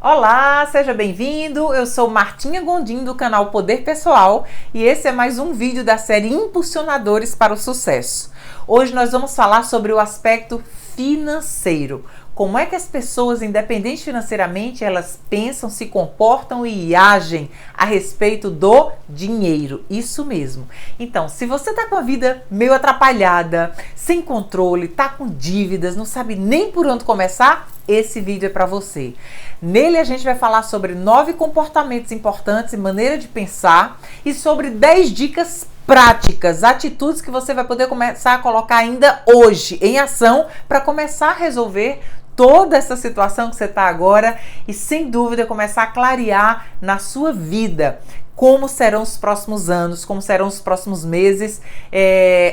Olá, seja bem-vindo. Eu sou Martinha Gondim do canal Poder Pessoal e esse é mais um vídeo da série Impulsionadores para o Sucesso. Hoje nós vamos falar sobre o aspecto financeiro. Como é que as pessoas, independentes financeiramente, elas pensam, se comportam e agem a respeito do dinheiro. Isso mesmo. Então, se você tá com a vida meio atrapalhada, sem controle, tá com dívidas, não sabe nem por onde começar, esse vídeo é para você. Nele a gente vai falar sobre 9 comportamentos importantes e maneira de pensar e sobre 10 dicas práticas, atitudes que você vai poder começar a colocar ainda hoje em ação para começar a resolver toda essa situação que você está agora e, sem dúvida, começar a clarear na sua vida como serão os próximos anos, como serão os próximos meses,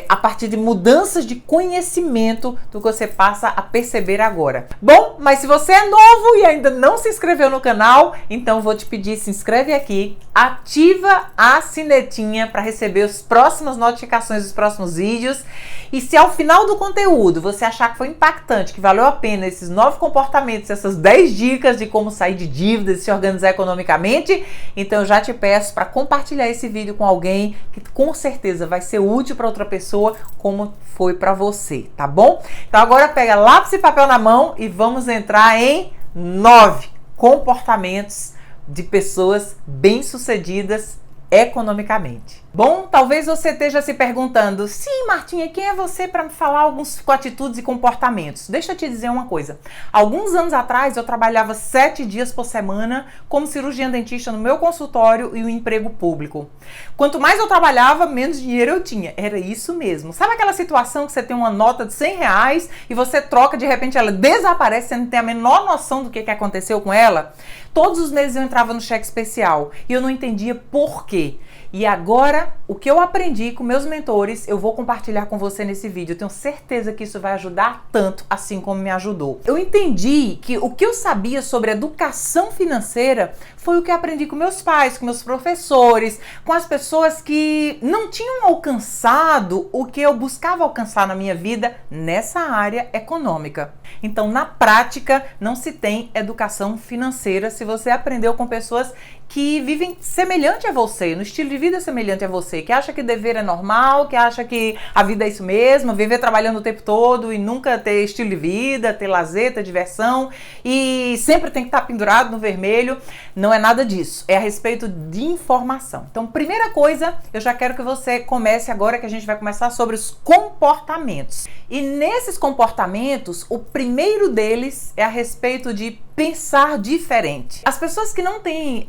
a partir de mudanças de conhecimento do que você passa a perceber agora. Bom, mas se você é novo e ainda não se inscreveu no canal, então vou te pedir, se inscreve aqui, ativa a sinetinha para receber as próximas notificações dos próximos vídeos. E se ao final do conteúdo você achar que foi impactante, que valeu a pena esses 9 comportamentos, essas 10 dicas de como sair de dívidas e se organizar economicamente, então eu já te peço para compartilhar esse vídeo com alguém que com certeza vai ser útil para outra pessoa, como foi para você, tá bom? Então agora pega lápis e papel na mão e vamos entrar em 9 comportamentos de pessoas bem-sucedidas economicamente. Bom, talvez você esteja se perguntando: sim, Martinha, quem é você para me falar alguns atitudes e comportamentos? Deixa eu te dizer uma coisa. Alguns anos atrás eu trabalhava 7 dias por semana como cirurgiã dentista no meu consultório e o emprego público. Quanto mais eu trabalhava, menos dinheiro eu tinha. Era isso mesmo. Sabe aquela situação que você tem uma nota de R$100 e você troca, de repente ela desaparece, você não tem a menor noção do que aconteceu com ela? Todos os meses eu entrava no cheque especial e eu não entendia por quê. E agora, o que eu aprendi com meus mentores, eu vou compartilhar com você nesse vídeo. Eu tenho certeza que isso vai ajudar tanto, assim como me ajudou. Eu entendi que o que eu sabia sobre educação financeira foi o que eu aprendi com meus pais, com meus professores, com as pessoas que não tinham alcançado o que eu buscava alcançar na minha vida nessa área econômica. Então, na prática, não se tem educação financeira se você aprendeu com pessoas que vivem semelhante a você, no estilo de vida semelhante a você, que acha que dever é normal, que acha que a vida é isso mesmo, viver trabalhando o tempo todo e nunca ter estilo de vida, ter lazer, ter diversão e sempre tem que estar pendurado no vermelho. Não é nada disso, é a respeito de informação. Então, primeira coisa, eu já quero que você comece agora, que a gente vai começar sobre os comportamentos. E nesses comportamentos, o primeiro deles é a respeito de pensar diferente. As pessoas que não têm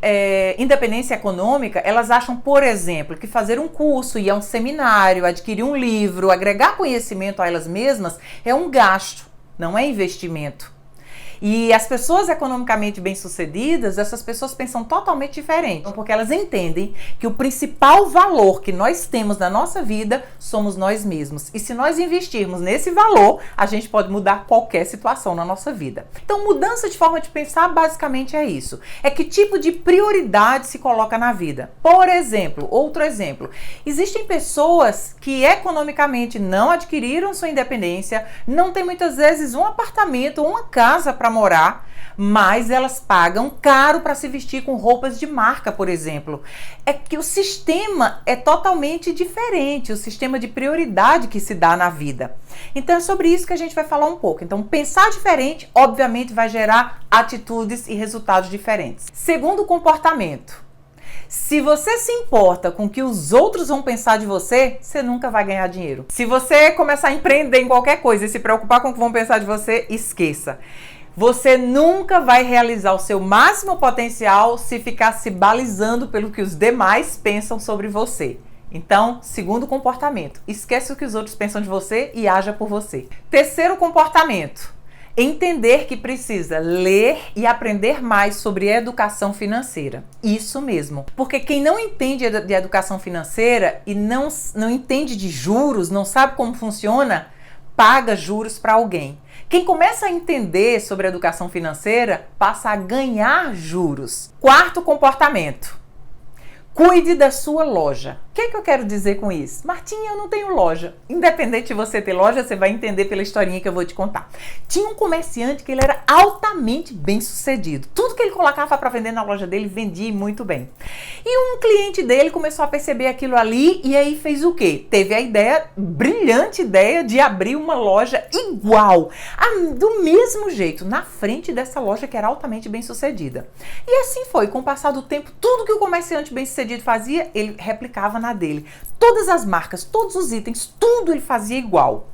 independência econômica, elas acham, por exemplo, que fazer um curso, ir a um seminário, adquirir um livro, agregar conhecimento a elas mesmas é um gasto, não é investimento. E as pessoas economicamente bem-sucedidas, essas pessoas pensam totalmente diferente, porque elas entendem que o principal valor que nós temos na nossa vida somos nós mesmos. E se nós investirmos nesse valor, a gente pode mudar qualquer situação na nossa vida. Então, mudança de forma de pensar basicamente é isso. É que tipo de prioridade se coloca na vida. Por exemplo, outro exemplo, existem pessoas que economicamente não adquiriram sua independência, não têm muitas vezes um apartamento ou uma casa para morar, mas elas pagam caro para se vestir com roupas de marca, por exemplo. É que o sistema é totalmente diferente, o sistema de prioridade que se dá na vida. Então é sobre isso que a gente vai falar um pouco. Então, pensar diferente, obviamente, vai gerar atitudes e resultados diferentes. Segundo comportamento. Se você se importa com o que os outros vão pensar de você, você nunca vai ganhar dinheiro. Se você começar a empreender em qualquer coisa e se preocupar com o que vão pensar de você, esqueça. Você nunca vai realizar o seu máximo potencial se ficar se balizando pelo que os demais pensam sobre você. Então, segundo comportamento, esquece o que os outros pensam de você e haja por você. Terceiro comportamento, entender que precisa ler e aprender mais sobre educação financeira. Isso mesmo. Porque quem não entende de educação financeira e não entende de juros, não sabe como funciona, paga juros para alguém. Quem começa a entender sobre educação financeira passa a ganhar juros. Quarto comportamento. Cuide da sua loja. O que é que eu quero dizer com isso? Martinha, eu não tenho loja. Independente de você ter loja, você vai entender pela historinha que eu vou te contar. Tinha um comerciante que ele era altamente bem sucedido. Tudo que ele colocava para vender na loja dele, vendia muito bem. E um cliente dele começou a perceber aquilo ali e aí fez o quê? Teve a ideia, brilhante ideia, de abrir uma loja igual, do mesmo jeito, na frente dessa loja que era altamente bem sucedida. E assim foi, com o passar do tempo, tudo que o comerciante bem sucedido fazia, ele replicava na dele. Todas as marcas, todos os itens, tudo ele fazia igual.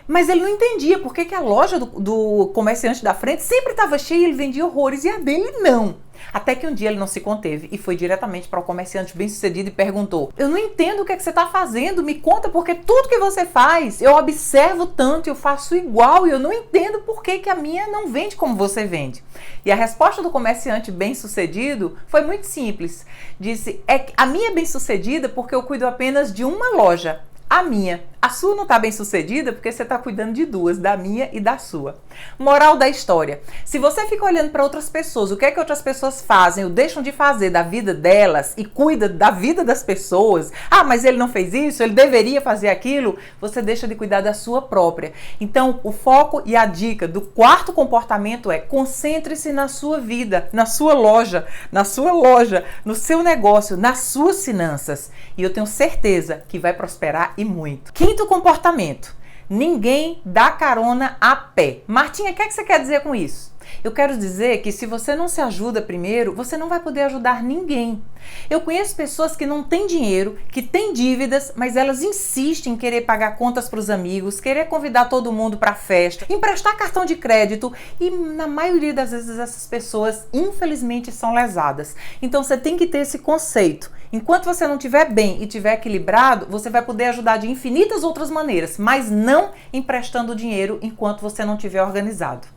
Mas ele não entendia por que a loja do comerciante da frente sempre estava cheia e ele vendia horrores e a dele não. Até que um dia ele não se conteve e foi diretamente para o comerciante bem-sucedido e perguntou: eu não entendo o que é que você está fazendo, me conta, porque tudo que você faz, eu observo tanto, eu faço igual e eu não entendo por que a minha não vende como você vende. E a resposta do comerciante bem-sucedido foi muito simples. Disse: a minha é bem-sucedida porque eu cuido apenas de uma loja. A minha. A sua não está bem sucedida porque você está cuidando de duas, da minha e da sua. Moral da história. Se você fica olhando para outras pessoas, o que é que outras pessoas fazem ou deixam de fazer da vida delas e cuida da vida das pessoas, mas ele não fez isso, ele deveria fazer aquilo, você deixa de cuidar da sua própria. Então, o foco e a dica do quarto comportamento é: concentre-se na sua vida, na sua loja, no seu negócio, nas suas finanças. E eu tenho certeza que vai prosperar e muito. Quinto comportamento: ninguém dá carona a pé. Martinha, o que é que você quer dizer com isso? Eu quero dizer que se você não se ajuda primeiro, você não vai poder ajudar ninguém. Eu conheço pessoas que não têm dinheiro, que têm dívidas, mas elas insistem em querer pagar contas para os amigos, querer convidar todo mundo para a festa, emprestar cartão de crédito e na maioria das vezes essas pessoas, infelizmente, são lesadas. Então você tem que ter esse conceito. Enquanto você não estiver bem e estiver equilibrado, você vai poder ajudar de infinitas outras maneiras, mas não emprestando dinheiro enquanto você não estiver organizado.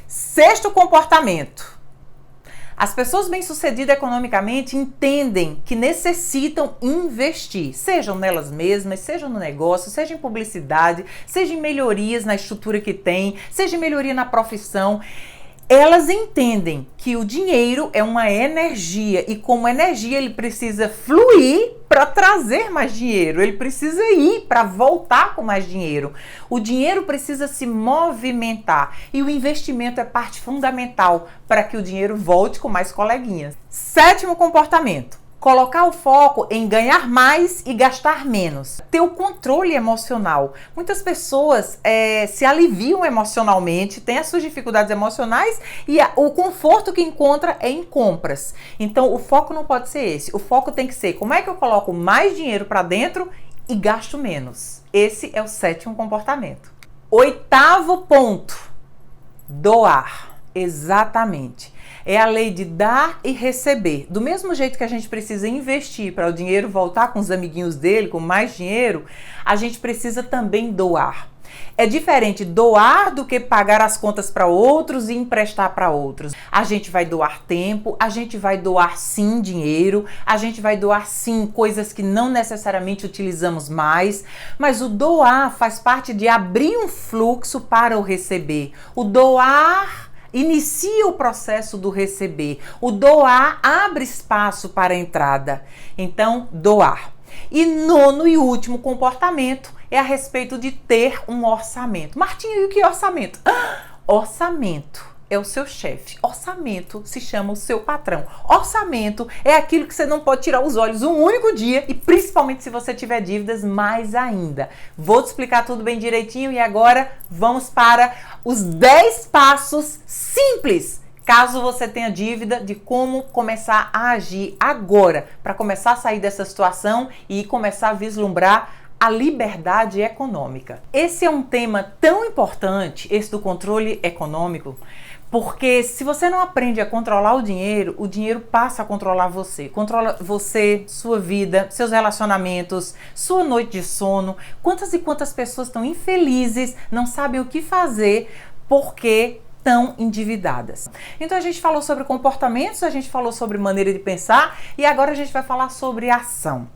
Sexto comportamento: as pessoas bem-sucedidas economicamente entendem que necessitam investir, sejam nelas mesmas, seja no negócio, seja em publicidade, seja em melhorias na estrutura que tem, seja em melhoria na profissão. Elas entendem que o dinheiro é uma energia e como energia ele precisa fluir para trazer mais dinheiro, ele precisa ir para voltar com mais dinheiro. O dinheiro precisa se movimentar e o investimento é parte fundamental para que o dinheiro volte com mais coleguinhas. Sétimo comportamento: colocar o foco em ganhar mais e gastar menos. Ter o controle emocional. Muitas pessoas se aliviam emocionalmente, têm as suas dificuldades emocionais e o conforto que encontra é em compras. Então o foco não pode ser esse. O foco tem que ser: como é que eu coloco mais dinheiro para dentro e gasto menos? Esse é o sétimo comportamento. Oitavo ponto: doar. Exatamente. É a lei de dar e receber. Do mesmo jeito que a gente precisa investir para o dinheiro voltar com os amiguinhos dele, com mais dinheiro, a gente precisa também doar. É diferente doar do que pagar as contas para outros e emprestar para outros. A gente vai doar tempo, a gente vai doar sim dinheiro, a gente vai doar sim coisas que não necessariamente utilizamos mais, mas o doar faz parte de abrir um fluxo para o receber. O doar inicia o processo do receber. O doar abre espaço para a entrada. Então, doar. E nono e último comportamento é a respeito de ter um orçamento. Martinha, e o que é orçamento? Orçamento é o seu chefe. Orçamento se chama o seu patrão. Orçamento é aquilo que você não pode tirar os olhos um único dia e principalmente se você tiver dívidas, mais ainda. Vou te explicar tudo bem direitinho e agora vamos para os 10 passos simples, caso você tenha dívida, de como começar a agir agora para começar a sair dessa situação e começar a vislumbrar a liberdade econômica. Esse é um tema tão importante, esse do controle econômico, porque se você não aprende a controlar o dinheiro passa a controlar você. Controla você, sua vida, seus relacionamentos, sua noite de sono. Quantas e quantas pessoas estão infelizes, não sabem o que fazer porque estão endividadas. Então a gente falou sobre comportamentos, a gente falou sobre maneira de pensar e agora a gente vai falar sobre ação.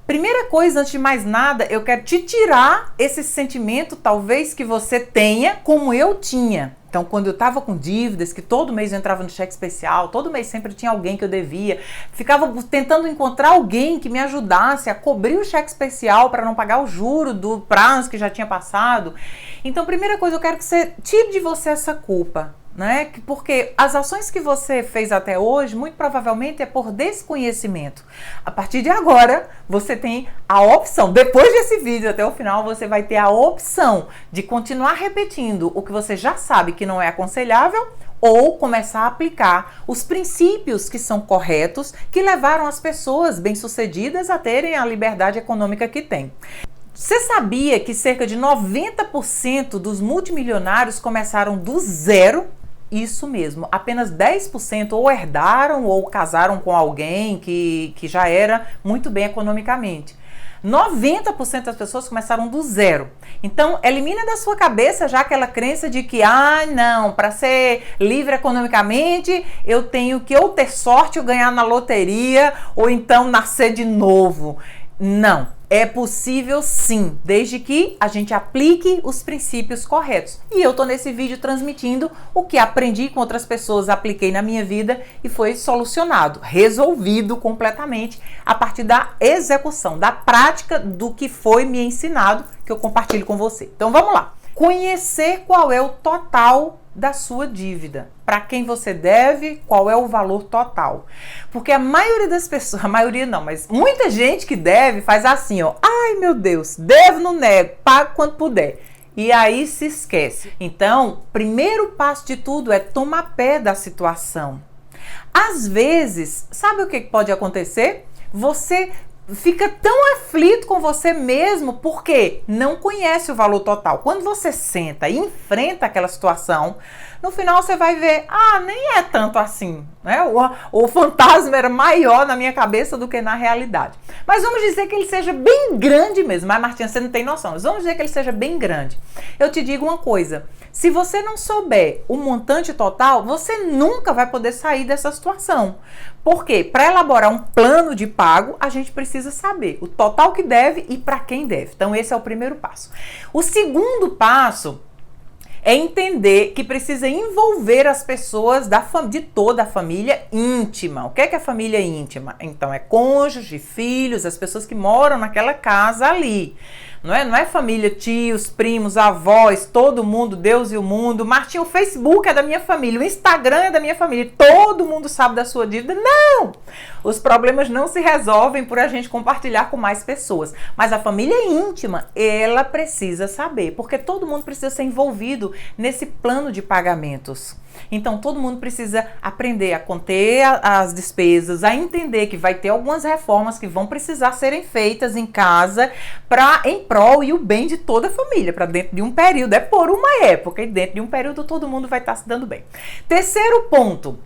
Primeira coisa, antes de mais nada, eu quero te tirar esse sentimento, talvez, que você tenha, como eu tinha. Então, quando eu estava com dívidas, que todo mês eu entrava no cheque especial, todo mês sempre tinha alguém que eu devia, ficava tentando encontrar alguém que me ajudasse a cobrir o cheque especial para não pagar o juro do prazo que já tinha passado. Então, primeira coisa, eu quero que você tire de você essa culpa, né? Porque as ações que você fez até hoje, muito provavelmente é por desconhecimento. A partir de agora, você tem a opção, depois desse vídeo até o final, você vai ter a opção de continuar repetindo o que você já sabe que não é aconselhável ou começar a aplicar os princípios que são corretos, que levaram as pessoas bem-sucedidas a terem a liberdade econômica que têm. Você sabia que cerca de 90% dos multimilionários começaram do zero? Isso mesmo, apenas 10% ou herdaram ou casaram com alguém que já era muito bem economicamente. 90% das pessoas começaram do zero. Então, elimina da sua cabeça já aquela crença de que, não, para ser livre economicamente, eu tenho que ou ter sorte ou ganhar na loteria, ou então nascer de novo. Não. É possível sim, desde que a gente aplique os princípios corretos. E eu tô nesse vídeo transmitindo o que aprendi com outras pessoas, apliquei na minha vida e foi solucionado, resolvido completamente a partir da execução, da prática do que foi me ensinado, que eu compartilho com você. Então vamos lá. Conhecer qual é o total da sua dívida, para quem você deve, qual é o valor total. Porque a maioria das pessoas, a maioria não, mas muita gente que deve faz assim, ó, ai meu Deus, devo, não nego, pago quanto puder. E aí se esquece. Então, primeiro passo de tudo é tomar pé da situação. Às vezes, sabe o que pode acontecer? Você fica tão aflito com você mesmo porque não conhece o valor total. Quando você senta e enfrenta aquela situação, no final você vai ver, nem é tanto assim, né? O fantasma era maior na minha cabeça do que na realidade. Mas vamos dizer que ele seja bem grande mesmo. Mas, Martinha, você não tem noção. Mas vamos dizer que ele seja bem grande. Eu te digo uma coisa, se você não souber o montante total, você nunca vai poder sair dessa situação. Por quê? Para elaborar um plano de pago, a gente precisa saber o total que deve e para quem deve. Então, esse é o primeiro passo. O segundo passo é entender que precisa envolver as pessoas de toda a família íntima. O que é a família íntima? Então, é cônjuge, filhos, as pessoas que moram naquela casa ali. Não é família, tios, primos, avós, todo mundo, Deus e o mundo. Martinho, o Facebook é da minha família, o Instagram é da minha família, todo mundo sabe da sua dívida. Não! Os problemas não se resolvem por a gente compartilhar com mais pessoas. Mas a família íntima, ela precisa saber, porque todo mundo precisa ser envolvido nesse plano de pagamentos. Então, todo mundo precisa aprender a conter as despesas, a entender que vai ter algumas reformas que vão precisar serem feitas em casa em prol e o bem de toda a família, para dentro de um período. É por uma época e dentro de um período todo mundo vai estar se dando bem. Terceiro ponto.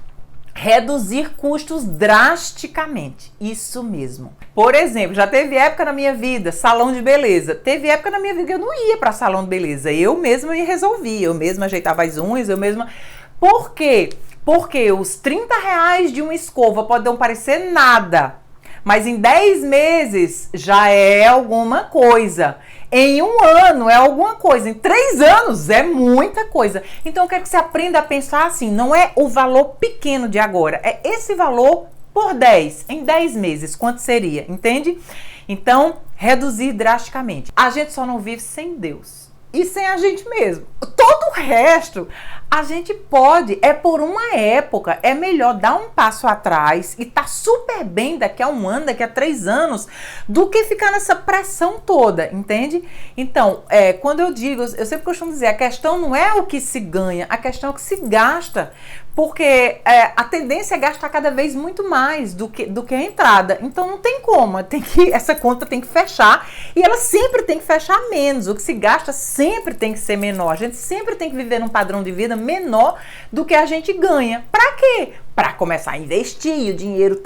Reduzir custos drasticamente. Isso mesmo. Por exemplo, já teve época na minha vida, salão de beleza. Teve época na minha vida que eu não ia para salão de beleza. Eu mesma me resolvia, eu mesma ajeitava as unhas, eu mesma... Por quê? Porque os R$30 de uma escova pode não parecer nada, mas em 10 meses já é alguma coisa. Em 1 ano é alguma coisa. Em 3 anos é muita coisa. Então eu quero que você aprenda a pensar assim, não é o valor pequeno de agora, é esse valor por 10. Em 10 meses, quanto seria? Entende? Então, reduzir drasticamente. A gente só não vive sem Deus. E sem a gente mesmo. Todo o resto a gente pode, é por uma época, é melhor dar um passo atrás e tá super bem daqui a 1 ano, daqui a 3 anos, do que ficar nessa pressão toda, entende? Então, quando eu digo, eu sempre costumo dizer, a questão não é o que se ganha, a questão é o que se gasta. Porque a tendência é gastar cada vez muito mais do que a entrada. Então não tem como, essa conta tem que fechar e ela sempre tem que fechar menos. O que se gasta sempre tem que ser menor. A gente sempre tem que viver num padrão de vida menor do que a gente ganha. Pra quê? para começar a investir e o dinheiro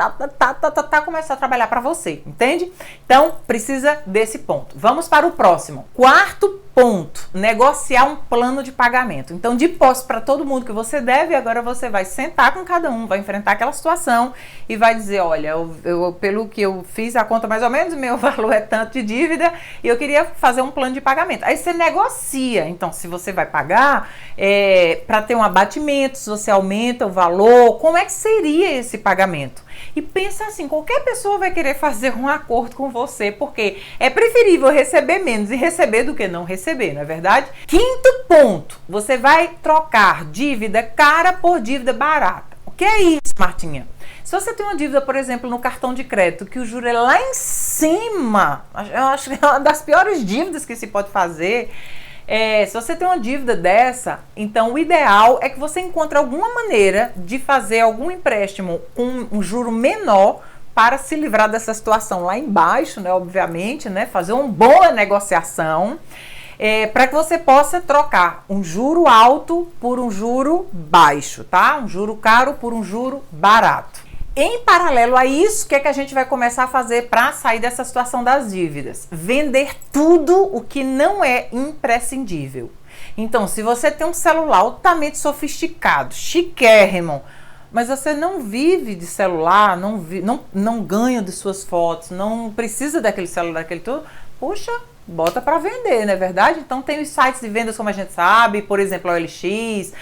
começar a trabalhar para você, entende? Então, precisa desse ponto. Vamos para o próximo. Quarto ponto, negociar um plano de pagamento. Então, de posse para todo mundo que você deve, agora você vai sentar com cada um, vai enfrentar aquela situação e vai dizer, olha, pelo que eu fiz a conta mais ou menos, meu valor é tanto de dívida e eu queria fazer um plano de pagamento. Aí você negocia. Então, se você vai pagar, para ter um abatimento, se você aumenta o valor, como é que seria esse pagamento? E pensa assim, qualquer pessoa vai querer fazer um acordo com você, porque é preferível receber menos e receber do que não receber, não é verdade? Quinto ponto, você vai trocar dívida cara por dívida barata. O que é isso, Martinha? Se você tem uma dívida, por exemplo, no cartão de crédito, que o juro é lá em cima, eu acho que é uma das piores dívidas que se pode fazer. Se você tem uma dívida dessa, então o ideal é que você encontre alguma maneira de fazer algum empréstimo com um juro menor para se livrar dessa situação lá embaixo, né? Obviamente, né? Fazer uma boa negociação para que você possa trocar um juro alto por um juro baixo, tá? Um juro caro por um juro barato. Em paralelo a isso, o que é que a gente vai começar a fazer para sair dessa situação das dívidas? Vender tudo o que não é imprescindível. Então, se você tem um celular altamente sofisticado, chiquérrimo, mas você não vive de celular, não ganha de suas fotos, não precisa daquele celular, daquele tudo, puxa, bota para vender, não é verdade? Então tem os sites de vendas como a gente sabe, por exemplo, a OLX,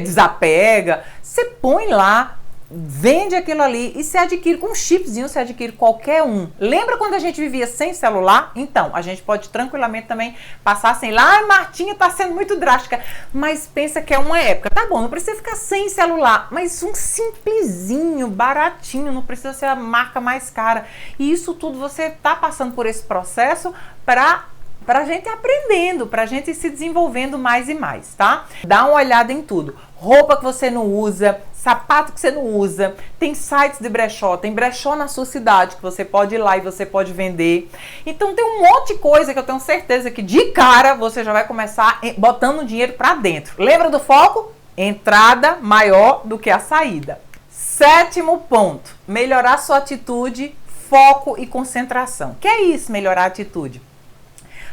Desapega, você põe lá, vende aquilo ali e se adquire com um chipzinho, se adquire qualquer um. Lembra quando a gente vivia sem celular? Então, a gente pode tranquilamente também passar sem lá. Ai, Martinha, tá sendo muito drástica. Mas pensa que é uma época. Tá bom, não precisa ficar sem celular, mas um simplesinho, baratinho, não precisa ser a marca mais cara. E isso tudo você tá passando por esse processo para a gente aprendendo, para a gente se desenvolvendo mais e mais, tá? Dá uma olhada em tudo. Roupa que você não usa, sapato que você não usa, tem sites de brechó, tem brechó na sua cidade que você pode ir lá e você pode vender. Então tem um monte de coisa que eu tenho certeza que de cara você já vai começar botando dinheiro para dentro. Lembra do foco? Entrada maior do que a saída. Sétimo ponto, melhorar sua atitude, foco e concentração. Que é isso, melhorar a atitude?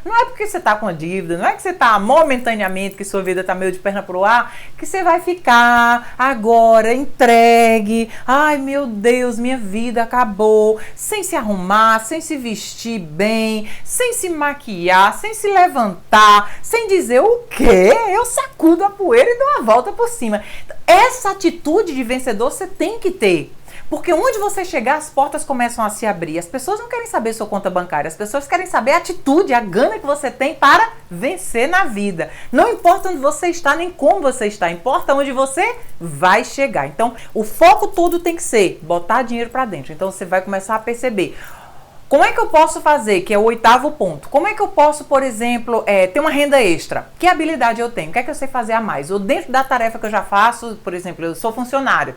Não é porque você está com a dívida, não é que você está momentaneamente, que sua vida está meio de perna pro ar, que você vai ficar agora entregue. Ai, meu Deus, minha vida acabou. Sem se arrumar, sem se vestir bem, sem se maquiar, sem se levantar, sem dizer o quê? Eu sacudo a poeira e dou uma volta por cima. Essa atitude de vencedor você tem que ter. Porque onde você chegar, as portas começam a se abrir. As pessoas não querem saber sua conta bancária, as pessoas querem saber a atitude, a gana que você tem para vencer na vida. Não importa onde você está, nem como você está, importa onde você vai chegar. Então, o foco todo tem que ser botar dinheiro para dentro. Então, você vai começar a perceber. Como é que eu posso fazer, que é o oitavo ponto? Como é que eu posso, por exemplo, ter uma renda extra? Que habilidade eu tenho? O que é que eu sei fazer a mais? Ou dentro da tarefa que eu já faço, por exemplo, eu sou funcionário.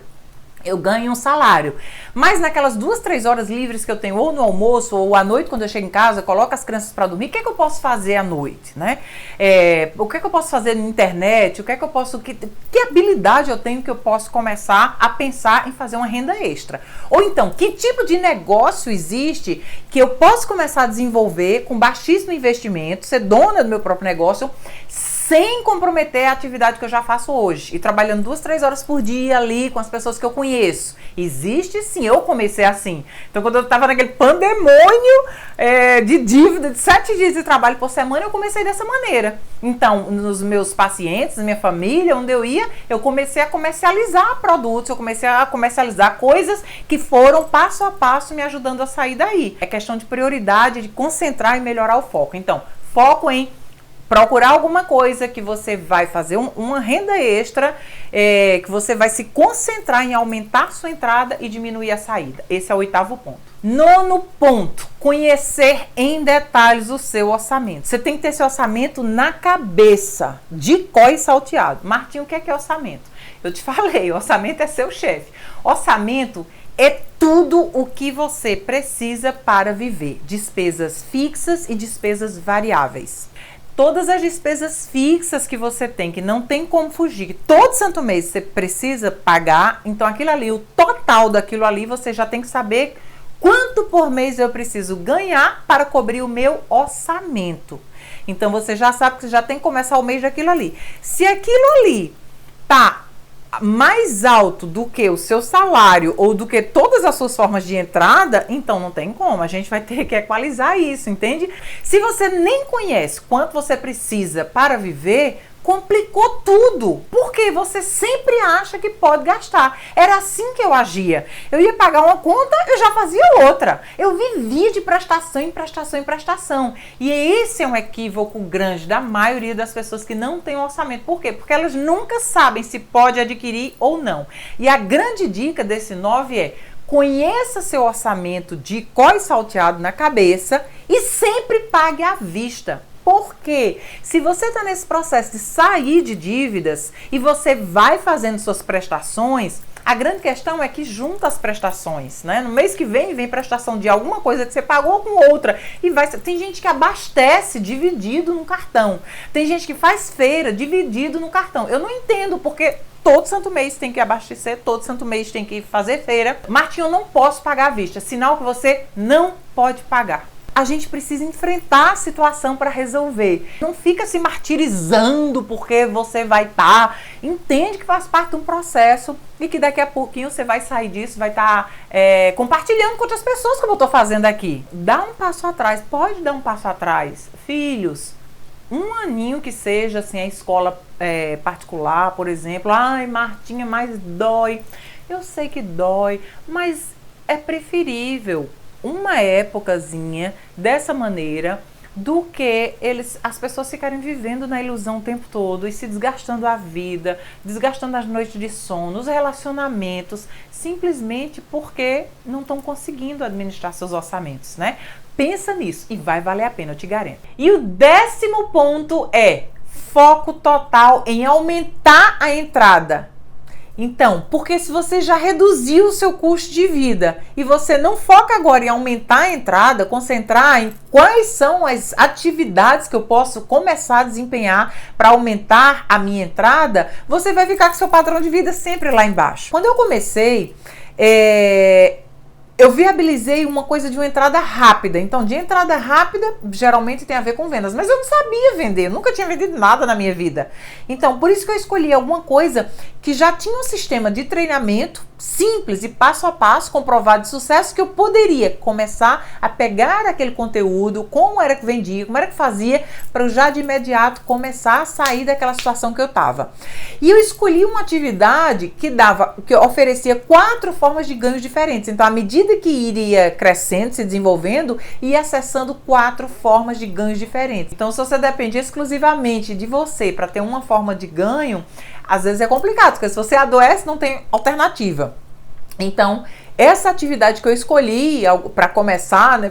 Eu ganho um salário, mas naquelas 2, 3 horas livres que eu tenho, ou no almoço, ou à noite quando eu chego em casa, eu coloco as crianças para dormir, o que é que eu posso fazer à noite, né? O que é que eu posso fazer na internet, o que é que eu posso, que habilidade eu tenho que eu posso começar a pensar em fazer uma renda extra? Ou então, que tipo de negócio existe que eu posso começar a desenvolver com baixíssimo investimento, ser dona do meu próprio negócio, sem comprometer a atividade que eu já faço hoje e trabalhando 2, 3 horas por dia ali com as pessoas que eu conheço. Existe sim, eu comecei assim. Então quando eu estava naquele pandemônio de dívida, de 7 dias de trabalho por semana, eu comecei dessa maneira. Então, nos meus pacientes, na minha família, onde eu ia, eu comecei a comercializar produtos, eu comecei a comercializar coisas que foram passo a passo me ajudando a sair daí. É questão de prioridade, de concentrar e melhorar o foco. Então, foco em procurar alguma coisa que você vai fazer uma renda extra, que você vai se concentrar em aumentar sua entrada e diminuir a saída. Esse é o oitavo ponto. Nono ponto, conhecer em detalhes o seu orçamento. Você tem que ter seu orçamento na cabeça, de có e salteado. Martinho, o que é orçamento? Eu te falei, orçamento é seu chefe. Orçamento é tudo o que você precisa para viver. Despesas fixas e despesas variáveis. todas as despesas fixas que você tem, que não tem como fugir, que todo santo mês você precisa pagar, então aquilo ali, o total daquilo ali, você já tem que saber quanto por mês eu preciso ganhar para cobrir o meu orçamento. Então você já sabe que você já tem que começar o mês daquilo ali. Se aquilo ali tá mais alto do que o seu salário ou do que todas as suas formas de entrada, então não tem como, a gente vai ter que equalizar isso, entende? Se você nem conhece quanto você precisa para viver, complicou tudo, porque você sempre acha que pode gastar. Era assim que eu agia. Eu ia pagar uma conta, eu já fazia outra. Eu vivia de prestação em prestação em prestação. E esse é um equívoco grande da maioria das pessoas que não têm orçamento. Por quê? Porque elas nunca sabem se pode adquirir ou não. E a grande dica desse 9 é: conheça seu orçamento de có e salteado na cabeça e sempre pague à vista. Porque se você está nesse processo de sair de dívidas e você vai fazendo suas prestações, a grande questão é que junta as prestações, né? No mês que vem prestação de alguma coisa que você pagou com outra. E tem gente que abastece dividido no cartão. Tem gente que faz feira dividido no cartão. Eu não entendo, porque todo santo mês tem que abastecer, todo santo mês tem que fazer feira. Martinho, eu não posso pagar à vista. Sinal que você não pode pagar. A gente precisa enfrentar a situação para resolver. Não fica se martirizando porque você vai estar. Entende que faz parte de um processo e que daqui a pouquinho você vai sair disso, vai estar compartilhando com outras pessoas, como eu estou fazendo aqui. Dá um passo atrás, pode dar um passo atrás. Filhos, um aninho que seja assim, a escola particular, por exemplo. Ai, Martinha, mas dói. Eu sei que dói, mas é preferível uma épocazinha dessa maneira do que as pessoas ficarem vivendo na ilusão o tempo todo e se desgastando a vida, desgastando as noites de sono, os relacionamentos, simplesmente porque não estão conseguindo administrar seus orçamentos, né? Pensa nisso e vai valer a pena, eu te garanto. E o 10º ponto é foco total em aumentar a entrada. Então, porque se você já reduziu o seu custo de vida e você não foca agora em aumentar a entrada, concentrar em quais são as atividades que eu posso começar a desempenhar para aumentar a minha entrada, você vai ficar com seu padrão de vida sempre lá embaixo. Quando eu comecei, eu viabilizei uma coisa de uma entrada rápida. Então, de entrada rápida, geralmente tem a ver com vendas. Mas eu não sabia vender, eu nunca tinha vendido nada na minha vida. Então, por isso que eu escolhi alguma coisa que já tinha um sistema de treinamento simples e passo a passo, comprovado de sucesso, que eu poderia começar a pegar aquele conteúdo, como era que vendia, como era que fazia, para eu já de imediato começar a sair daquela situação que eu estava. E eu escolhi uma atividade que oferecia 4 formas de ganhos diferentes. Então, à medida que iria crescendo, se desenvolvendo, ia acessando 4 formas de ganhos diferentes. Então, se você depende exclusivamente de você para ter uma forma de ganho, às vezes é complicado, porque se você adoece, não tem alternativa. Então, essa atividade que eu escolhi para começar, né,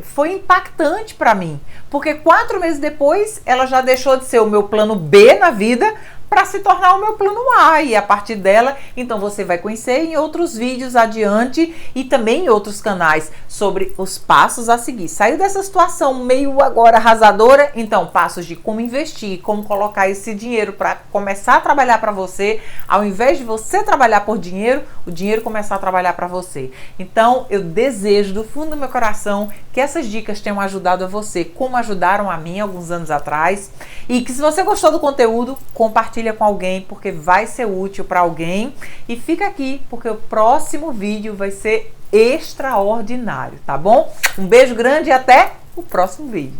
foi impactante para mim, porque 4 meses depois ela já deixou de ser o meu plano B na vida para se tornar o meu plano A, e a partir dela, então você vai conhecer em outros vídeos adiante e também em outros canais sobre os passos a seguir. Saiu dessa situação meio agora arrasadora, então passos de como investir, como colocar esse dinheiro para começar a trabalhar para você, ao invés de você trabalhar por dinheiro, o dinheiro começar a trabalhar para você. Então eu desejo do fundo do meu coração que essas dicas tenham ajudado a você, como ajudaram a mim alguns anos atrás, e que se você gostou do conteúdo, compartilhe com alguém, porque vai ser útil para alguém. E fica aqui, porque o próximo vídeo vai ser extraordinário, tá bom? Um beijo grande e até o próximo vídeo.